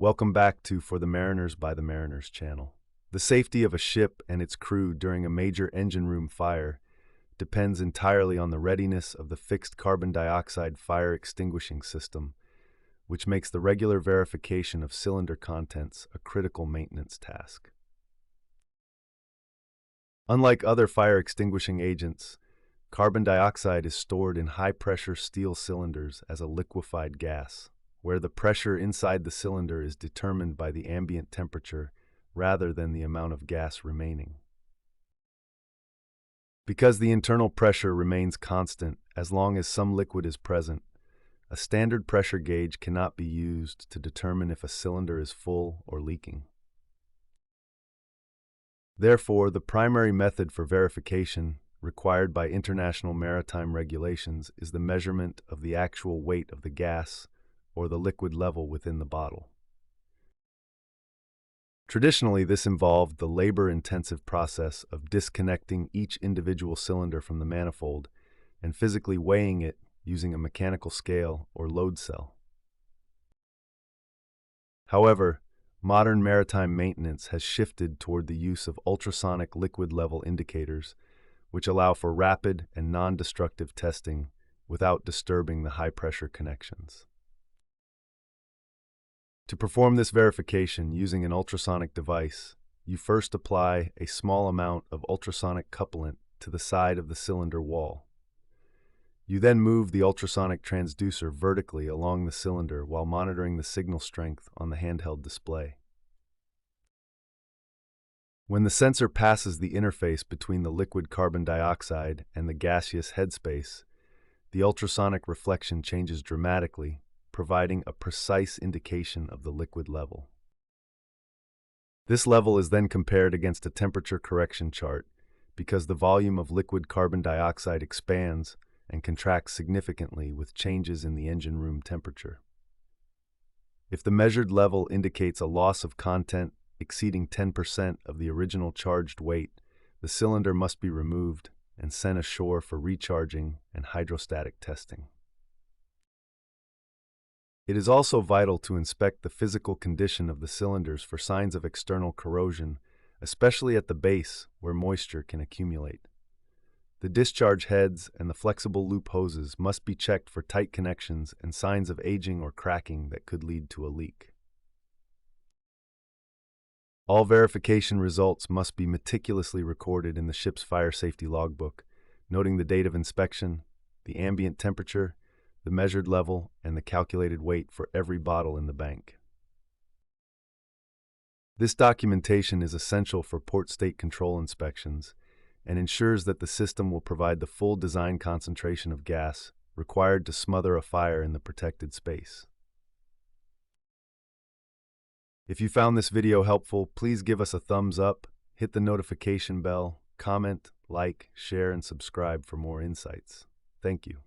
Welcome back to For the Mariners by the Mariners channel. The safety of a ship and its crew during a major engine room fire depends entirely on the readiness of the fixed carbon dioxide fire extinguishing system, which makes the regular verification of cylinder contents a critical maintenance task. Unlike other fire extinguishing agents, carbon dioxide is stored in high-pressure steel cylinders as a liquefied gas, where the pressure inside the cylinder is determined by the ambient temperature rather than the amount of gas remaining. Because the internal pressure remains constant as long as some liquid is present, a standard pressure gauge cannot be used to determine if a cylinder is full or leaking. Therefore, the primary method for verification required by international maritime regulations is the measurement of the actual weight of the gas or the liquid level within the bottle. Traditionally, this involved the labor-intensive process of disconnecting each individual cylinder from the manifold and physically weighing it using a mechanical scale or load cell. However, modern maritime maintenance has shifted toward the use of ultrasonic liquid level indicators, which allow for rapid and non-destructive testing without disturbing the high-pressure connections. To perform this verification using an ultrasonic device, you first apply a small amount of ultrasonic couplant to the side of the cylinder wall. You then move the ultrasonic transducer vertically along the cylinder while monitoring the signal strength on the handheld display. When the sensor passes the interface between the liquid carbon dioxide and the gaseous headspace, the ultrasonic reflection changes dramatically, providing a precise indication of the liquid level. This level is then compared against a temperature correction chart because the volume of liquid carbon dioxide expands and contracts significantly with changes in the engine room temperature. If the measured level indicates a loss of content exceeding 10% of the original charged weight, the cylinder must be removed and sent ashore for recharging and hydrostatic testing. It is also vital to inspect the physical condition of the cylinders for signs of external corrosion, especially at the base where moisture can accumulate. The discharge heads and the flexible loop hoses must be checked for tight connections and signs of aging or cracking that could lead to a leak. All verification results must be meticulously recorded in the ship's fire safety logbook, noting the date of inspection, the ambient temperature, the measured level, and the calculated weight for every bottle in the bank. This documentation is essential for port state control inspections and ensures that the system will provide the full design concentration of gas required to smother a fire in the protected space. If you found this video helpful, please give us a thumbs up, hit the notification bell, comment, like, share, and subscribe for more insights. Thank you.